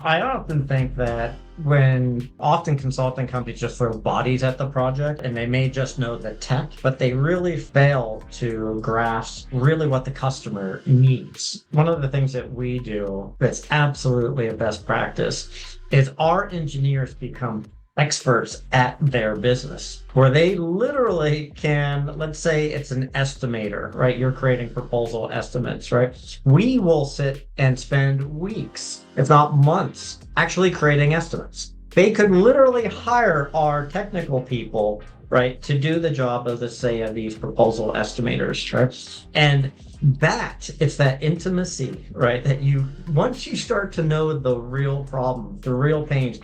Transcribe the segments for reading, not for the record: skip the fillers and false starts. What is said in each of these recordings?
I often think that when often consulting companies just throw bodies at the project and they may just know the tech, but they really fail to grasp really what the customer needs. One of the things that we do that's absolutely a best practice is our engineers become experts at their business, where they literally can, let's say it's an estimator, right? You're creating proposal estimates, right? We will sit and spend weeks, if not months, actually creating estimates. They could literally hire our technical people, right, to do the job of, let's say, of these proposal estimators, right? And it's that intimacy, right? That once you start to know the real problem, the real pains,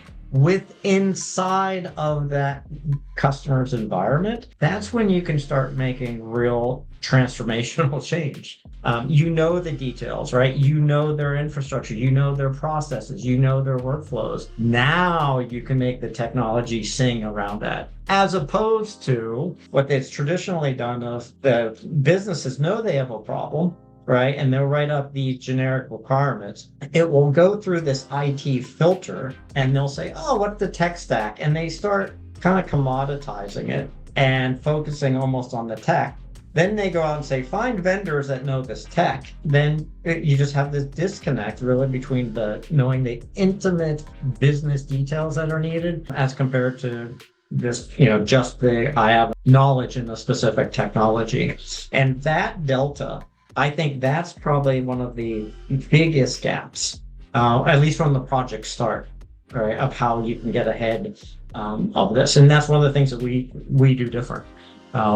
inside of that customer's environment, that's when you can start making real transformational change. You know the details, right? You know their infrastructure, you know their processes, you know their workflows. Now you can make the technology sing around that, as opposed to what it's traditionally done of the businesses know they have a problem, right? And they'll write up these generic requirements. It will go through this IT filter and they'll say, oh, what's the tech stack? And they start kind of commoditizing it and focusing almost on the tech. Then they go out and say, find vendors that know this tech. Then you just have this disconnect really between knowing the intimate business details that are needed as compared to this, I have knowledge in a specific technology. And that delta, I think that's probably one of the biggest gaps, at least from the project start, right, of how you can get ahead of this. And that's one of the things that we do different.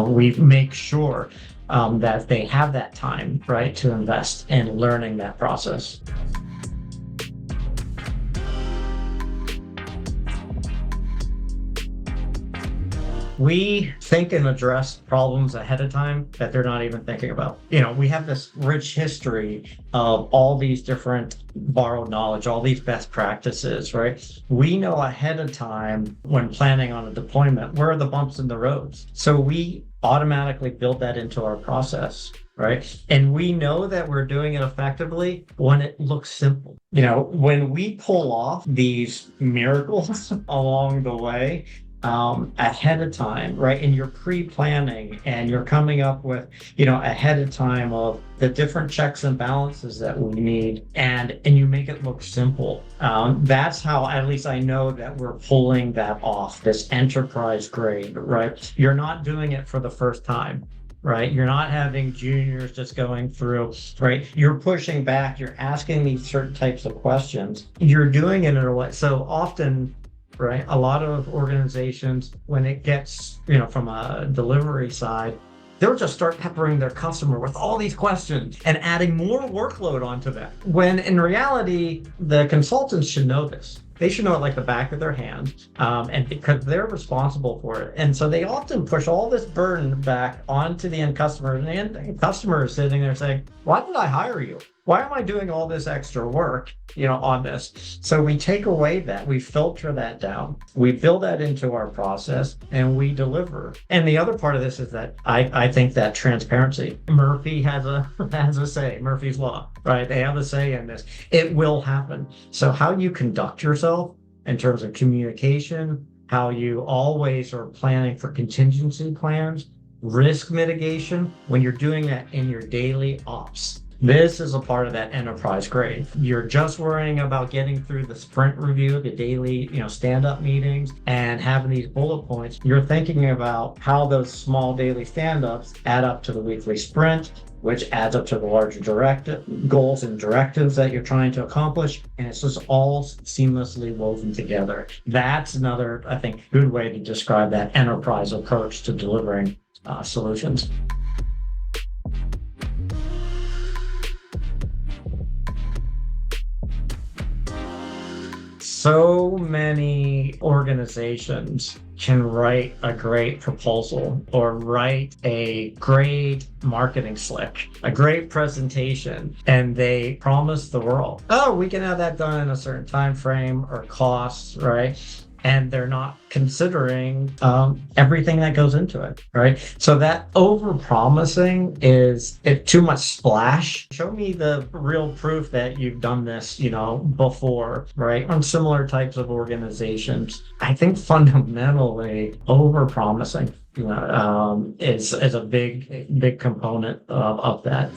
We make sure that they have that time, right, to invest in learning that process. We think and address problems ahead of time that they're not even thinking about. We have this rich history of all these different borrowed knowledge, all these best practices, right? We know ahead of time when planning on a deployment, where are the bumps in the roads? So we automatically build that into our process, right? And we know that we're doing it effectively when it looks simple. When we pull off these miracles along the way, ahead of time, right? And you're pre-planning and you're coming up with, ahead of time of the different checks and balances that we need, and you make it look simple. That's how, at least I know that we're pulling that off, this enterprise grade, right? You're not doing it for the first time. Right? You're not having juniors just going through, right? You're pushing back, you're asking these certain types of questions. You're doing it in a way. So often, right, a lot of organizations, when it gets, from a delivery side, they'll just start peppering their customer with all these questions and adding more workload onto that. When in reality, the consultants should know this. They should know it like the back of their hand, and because they're responsible for it. And so they often push all this burden back onto the end customer, and the end customer is sitting there saying, why did I hire you? Why am I doing all this extra work, on this? So we take away that, we filter that down, we build that into our process, and we deliver. And the other part of this is that I think that transparency. Murphy has a say, Murphy's Law, right? They have a say in this. It will happen. So how you conduct yourself in terms of communication, how you always are planning for contingency plans, risk mitigation, when you're doing that in your daily ops. This is a part of that enterprise grade. You're just worrying about getting through the sprint review, the daily, stand-up meetings, and having these bullet points. You're thinking about how those small daily stand-ups add up to the weekly sprint, which adds up to the larger goals and directives that you're trying to accomplish. And it's just all seamlessly woven together. That's another, I think, good way to describe that enterprise approach to delivering solutions. So many organizations can write a great proposal or write a great marketing slick, a great presentation, and they promise the world, oh, we can have that done in a certain time frame or costs, right? and they're not considering everything that goes into it, right? So that over promising is it too much splash. Show me the real proof that you've done this, before, right? On similar types of organizations. I think fundamentally over promising is a big component of that.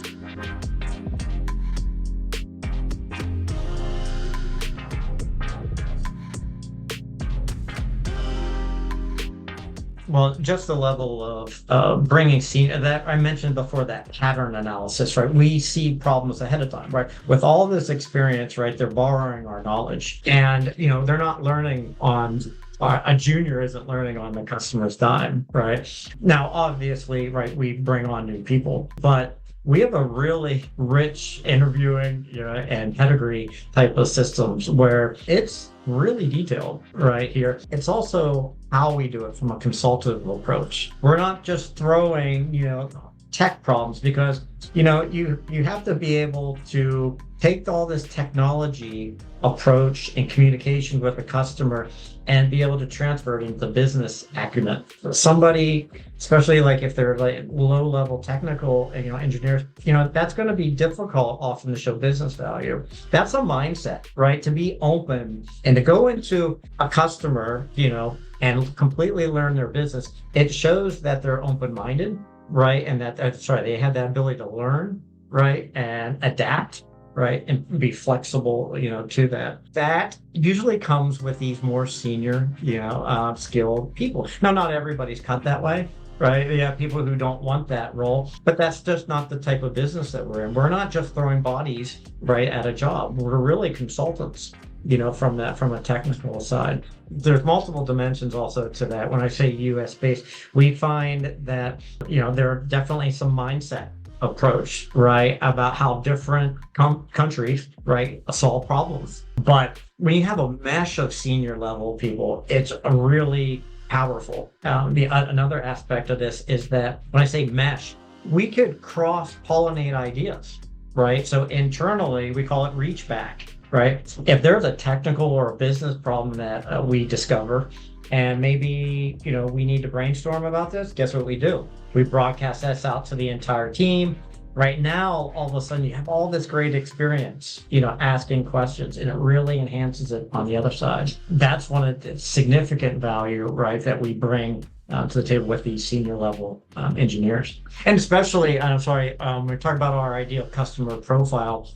Well, just the level of bringing senior that I mentioned before, that pattern analysis, right? We see problems ahead of time, right? With all this experience, right? They're borrowing our knowledge, and they're not learning on. A junior isn't learning on the customer's dime, right? Now, obviously, right, we bring on new people, but we have a really rich interviewing, and pedigree type of systems where it's really detailed right here. It's also how we do it from a consultative approach. We're not just throwing, tech problems, because, you have to be able to take all this technology approach and communication with the customer and be able to transfer it into business acumen. Somebody, especially like if they're like low level technical, engineers, that's going to be difficult often to show business value. That's a mindset, right? To be open and to go into a customer, and completely learn their business. It shows that they're open-minded, right? And they have that ability to learn, right? And adapt, right? And be flexible, to that. That usually comes with these more senior, skilled people. Now, not everybody's cut that way, right? You have people who don't want that role, but that's just not the type of business that we're in. We're not just throwing bodies, right, at a job. We're really consultants, from a technical side. There's multiple dimensions also to that. When I say US based, we find that, there are definitely some mindset approach, right, about how different countries, right, solve problems. But when you have a mesh of senior level people, it's a really powerful. Another aspect of this is that when I say mesh, we could cross-pollinate ideas, right? So internally, we call it reach back, right? If there's a technical or a business problem that we discover, and maybe, we need to brainstorm about this, guess what we do? We broadcast this out to the entire team. Right now, all of a sudden, you have all this great experience, asking questions, and it really enhances it on the other side. That's one of the significant value, right, that we bring to the table with these senior level engineers. And especially, we talk about our ideal customer profile.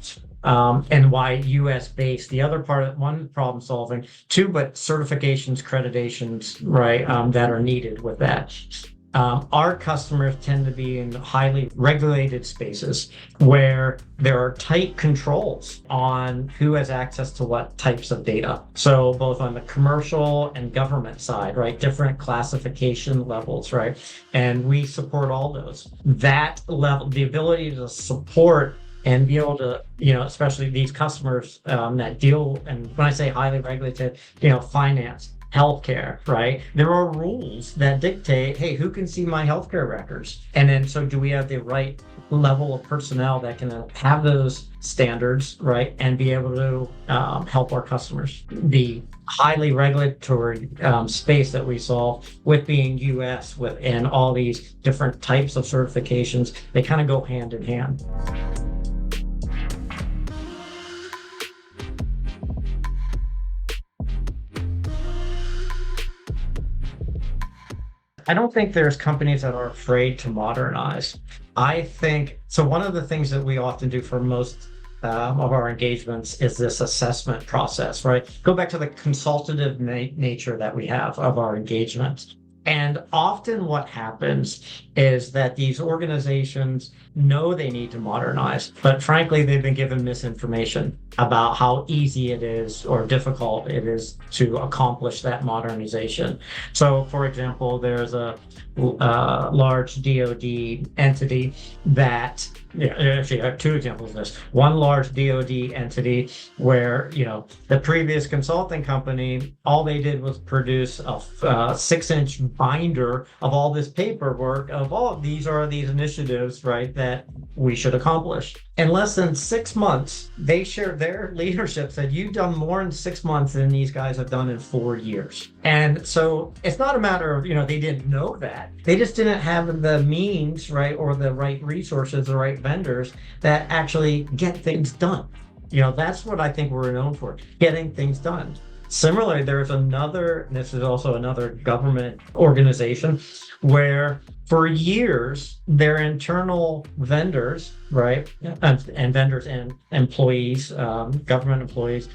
And why US based. The other part, one, problem solving, two, but certifications, accreditations, right, that are needed with that. Our customers tend to be in highly regulated spaces where there are tight controls on who has access to what types of data. So both on the commercial and government side, right, different classification levels, right, and we support all those. That level, the ability to support and be able to, especially these customers that deal, and when I say highly regulated, finance, healthcare, right? There are rules that dictate, hey, who can see my healthcare records? And then, so do we have the right level of personnel that can have those standards, right? And be able to help our customers. The highly regulatory space that we solve with being US within all these different types of certifications, they kind of go hand in hand. I don't think there's companies that are afraid to modernize. I think, so one of the things that we often do for most of our engagements is this assessment process, right? Go back to the consultative nature that we have of our engagements. And often what happens is that these organizations know they need to modernize, but frankly, they've been given misinformation about how easy it is or difficult it is to accomplish that modernization. So, for example, there's a large DoD entity that, actually, I have two examples of this. One large DoD entity where, the previous consulting company, all they did was produce a 6-inch binder of all this paperwork of all these are these initiatives, right, that we should accomplish. In less than 6 months, they shared their leadership said, you've done more in 6 months than these guys have done in 4 years. And so it's not a matter of, they didn't know that. They just didn't have the means, right, or the right resources, the right vendors that actually get things done. That's what I think we're known for, getting things done. Similarly, this is also another government organization where for years, their internal vendors, right, and vendors and employees, government employees,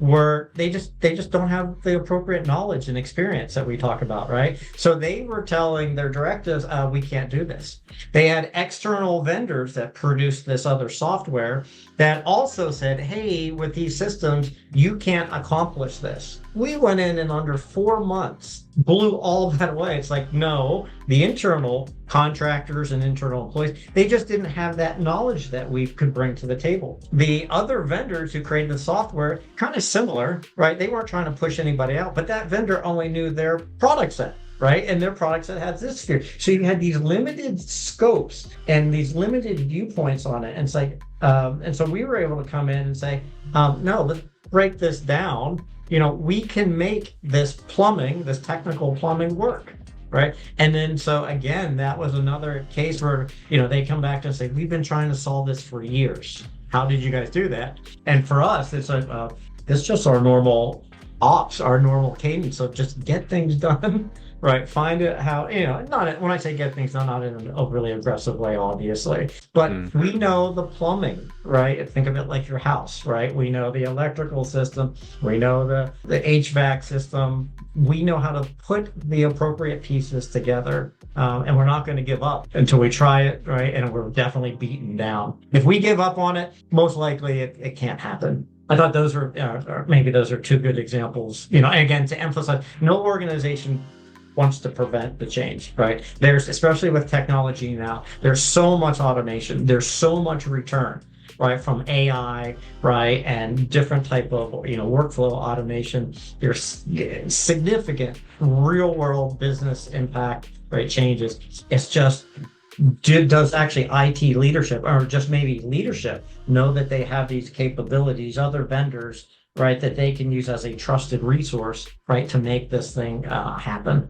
they just don't have the appropriate knowledge and experience that we talk about, right? So they were telling their directives, we can't do this. They had external vendors that produced this other software that also said, hey, with these systems, you can't accomplish this. We went in and under 4 months blew all that away. It's like, no, the internal contractors and internal employees, they just didn't have that knowledge that we could bring to the table. The other vendors who created the software, kind of similar, right? They weren't trying to push anybody out, but that vendor only knew their product set, right? And their product set has this sphere. So you had these limited scopes and these limited viewpoints on it. And it's like, and so we were able to come in and say, no, let's break this down. We can make this technical plumbing work, right? And then, so again, that was another case where, they come back and say, we've been trying to solve this for years. How did you guys do that? And for us, it's like, it's just our normal ops, our normal cadence of just get things done, right? Find it how, when I say get things done, not in an overly aggressive way, obviously, but we know the plumbing, right? Think of it like your house, right? We know the electrical system, we know the HVAC system, we know how to put the appropriate pieces together, and we're not going to give up until we try it, right? And we're definitely beaten down. If we give up on it, most likely it can't happen. I thought those or maybe those are two good examples, and again, to emphasize, no organization wants to prevent the change, right? Especially with technology now, there's so much automation, there's so much return, right? From AI, right? And different type of, workflow automation. There's significant real world business impact, right? Changes. It's just, does actually IT leadership or just maybe leadership know that they have these capabilities, other vendors, right, that they can use as a trusted resource, right, to make this thing happen?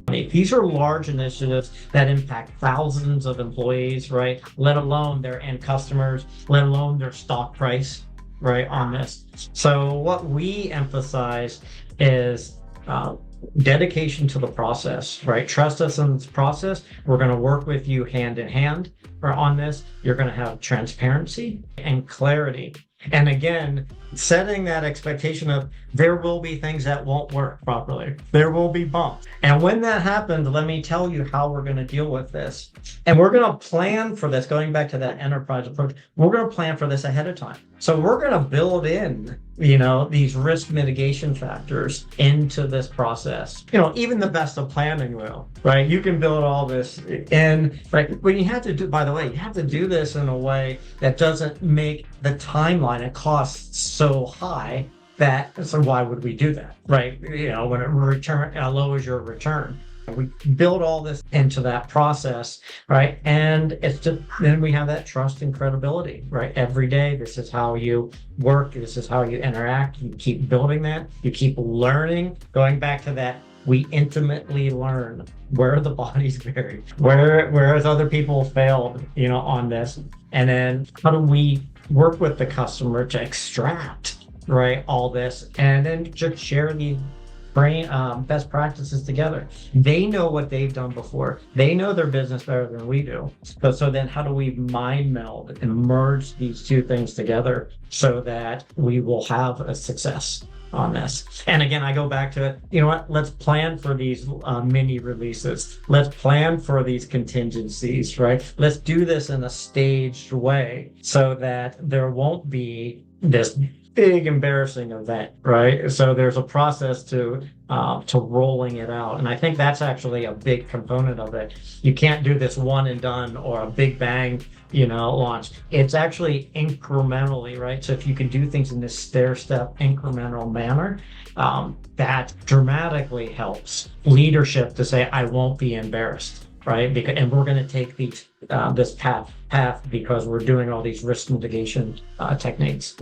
These are large initiatives that impact thousands of employees, right? Let alone their end customers, let alone their stock price, right, on this. So what we emphasize is dedication to the process, right? Trust us in this process. We're going to work with you hand in hand on this. You're going to have transparency and clarity. And again, setting that expectation of there will be things that won't work properly. There will be bumps. And when that happens, let me tell you how we're going to deal with this. And we're going to plan for this, going back to that enterprise approach, we're going to plan for this ahead of time. So we're going to build in, these risk mitigation factors into this process. Even the best of planning will, right? You can build all this in, right? But you have to do, by the way, you have to do this in a way that doesn't make the timeline and costs so high so why would we do that, right? When it lowers your return. We build all this into that process, right? And it's just, then we have that trust and credibility, right? Every day, this is how you work. This is how you interact. You keep building that. You keep learning. Going back to that, we intimately learn where the body's buried, where has other people failed, on this. And then how do we work with the customer to extract, right, all this, and then just share the best practices together. They know what they've done before. They know their business better than we do. So then how do we mind meld and merge these two things together so that we will have a success on this? And again, I go back to it. You know what? Let's plan for these mini releases. Let's plan for these contingencies, right? Let's do this in a staged way so that there won't be this big embarrassing event, right? So there's a process to rolling it out, and I think that's actually a big component of it. You can't do this one and done or a big bang, launch. It's actually incrementally, right? So if you can do things in this stair step incremental manner, that dramatically helps leadership to say, I won't be embarrassed, right? And we're going to take this path because we're doing all these risk mitigation techniques.